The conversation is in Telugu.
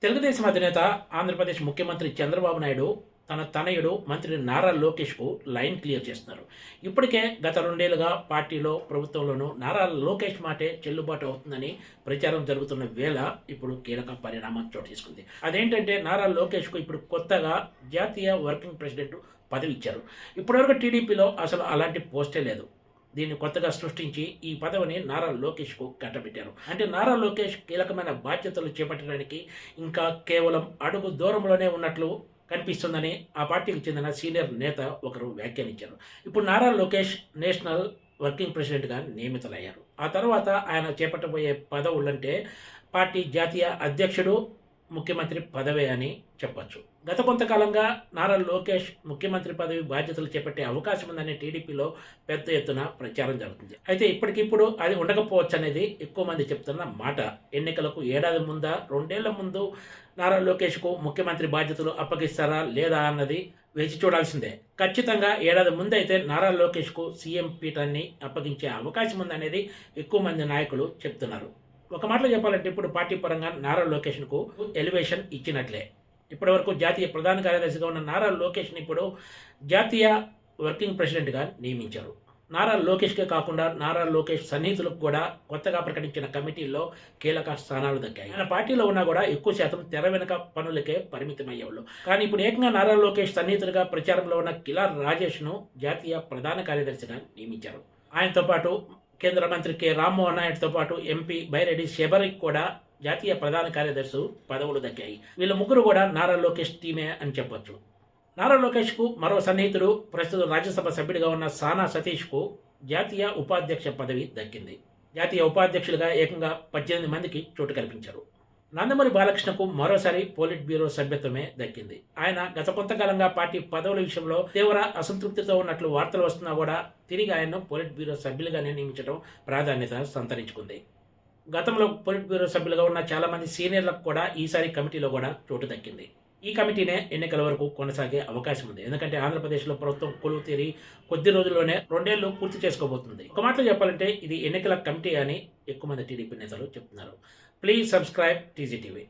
తెలుగుదేశం అధినేత ఆంధ్రప్రదేశ్ ముఖ్యమంత్రి చంద్రబాబు నాయుడు తన తనయుడు మంత్రి నారా లోకేష్కు లైన్ క్లియర్ చేస్తున్నారు. ఇప్పటికే గత 2 ఏళ్లుగా పార్టీలో ప్రభుత్వంలోనూ నారా లోకేష్ మాటే చెల్లుబాటు అవుతుందని ప్రచారం జరుగుతున్న వేళ ఇప్పుడు కీలక పరిణామం చోటు తీసుకుంది. అదేంటంటే నారా లోకేష్కు ఇప్పుడు కొత్తగా జాతీయ వర్కింగ్ ప్రెసిడెంట్ పదవి ఇచ్చారు. ఇప్పటివరకు టీడీపీలో అసలు అలాంటి పోస్టే లేదు. దీన్ని కొత్తగా సృష్టించి ఈ పదవిని నారా లోకేష్కు కట్టబెట్టారు. అంటే నారా లోకేష్ కీలకమైన బాధ్యతలు చేపట్టడానికి ఇంకా కేవలం అడుగు దూరంలోనే ఉన్నట్లు కనిపిస్తుందని ఆ పార్టీకి చెందిన సీనియర్ నేత ఒకరు వ్యాఖ్యానించారు. ఇప్పుడు నారా లోకేష్ నేషనల్ వర్కింగ్ ప్రెసిడెంట్గా నియమితులయ్యారు. ఆ తర్వాత ఆయన చేపట్టబోయే పదవులంటే పార్టీ జాతీయ అధ్యక్షుడు, ముఖ్యమంత్రి పదవే అని చెప్పొచ్చు. గత కొంతకాలంగా నారా లోకేష్ ముఖ్యమంత్రి పదవి బాధ్యతలు చేపట్టే అవకాశం ఉందని టీడీపీలో పెద్ద ఎత్తున ప్రచారం జరుగుతుంది. అయితే ఇప్పటికిప్పుడు అది ఉండకపోవచ్చు అనేది ఎక్కువ మంది చెప్తున్న మాట. ఎన్నికలకు ఏడాది ముందా 2 ఏళ్ల ముందు నారా లోకేష్కు ముఖ్యమంత్రి బాధ్యతలు అప్పగిస్తారా లేదా అన్నది వేచి చూడాల్సిందే. ఖచ్చితంగా ఏడాది ముందైతే నారా లోకేష్కు సీఎం పీఠాన్ని అప్పగించే అవకాశం ఉందనేది ఎక్కువ మంది నాయకులు చెప్తున్నారు. ఒక మాటలో చెప్పాలంటే ఇప్పుడు పార్టీ పరంగా నారా లోకేష్కు ఎలివేషన్ ఇచ్చినట్లే. ఇప్పటివరకు జాతీయ ప్రధాన కార్యదర్శిగా ఉన్న నారా లోకేష్ని ఇప్పుడు జాతీయ వర్కింగ్ ప్రెసిడెంట్గా నియమించారు. నారా లోకేష్కే కాకుండా నారా లోకేష్ సన్నిహితులకు కూడా కొత్తగా ప్రకటించిన కమిటీల్లో కీలక స్థానాలు దక్కాయి. ఆయన పార్టీలో ఉన్నా కూడా ఎక్కువ శాతం తెర వెనుక పనులకే పరిమితమయ్యేవాళ్ళు. కానీ ఇప్పుడు ఏకంగా నారా లోకేష్ సన్నిహితులుగా ప్రచారంలో ఉన్న కిలార్ రాజేష్ను జాతీయ ప్రధాన కార్యదర్శిగా నియమించారు. ఆయనతో పాటు కేంద్ర మంత్రి కె రామ్మోహన్ నాయుడుతో పాటు ఎంపీ బైరెడ్డి శబరికి కూడా జాతీయ ప్రధాన కార్యదర్శి పదవులు దక్కాయి. వీళ్ళ ముగ్గురు కూడా నారా లోకేష్ టీమే అని చెప్పొచ్చు. నారా లోకేష్కు మరో సన్నిహితుడు, ప్రస్తుతం రాజ్యసభ సభ్యుడిగా ఉన్న సానా సతీష్కు జాతీయ ఉపాధ్యక్ష పదవి దక్కింది. జాతీయ ఉపాధ్యక్షులుగా ఏకంగా 18 మందికి చోటు కల్పించారు. నందమూరి బాలకృష్ణకు మరోసారి పోలిట్ బ్యూరో సభ్యత్వమే దక్కింది. ఆయన గత కొంతకాలంగా పార్టీ పదవుల విషయంలో తీవ్ర అసంతృప్తితో ఉన్నట్లు వార్తలు వస్తున్నా కూడా తిరిగి ఆయన్ను పోలిట్ బ్యూరో సభ్యులుగానే నియమించడం ప్రాధాన్యత సంతరించుకుంది. గతంలో పోలిట్ బ్యూరో సభ్యులుగా ఉన్న చాలా మంది సీనియర్లకు కూడా ఈసారి కమిటీలో కూడా చోటు దక్కింది. ఈ కమిటీనే ఎన్నికల వరకు కొనసాగే అవకాశం ఉంది. ఎందుకంటే ఆంధ్రప్రదేశ్లో ప్రభుత్వం కొలువు తీరి కొద్ది రోజుల్లోనే 2 ఏళ్లు పూర్తి చేసుకోబోతుంది. ఒక మాటలో చెప్పాలంటే ఇది ఎన్నికల కమిటీ అని ఎక్కువ మంది టీడీపీ నేతలు చెప్తున్నారు. Please subscribe TGTV.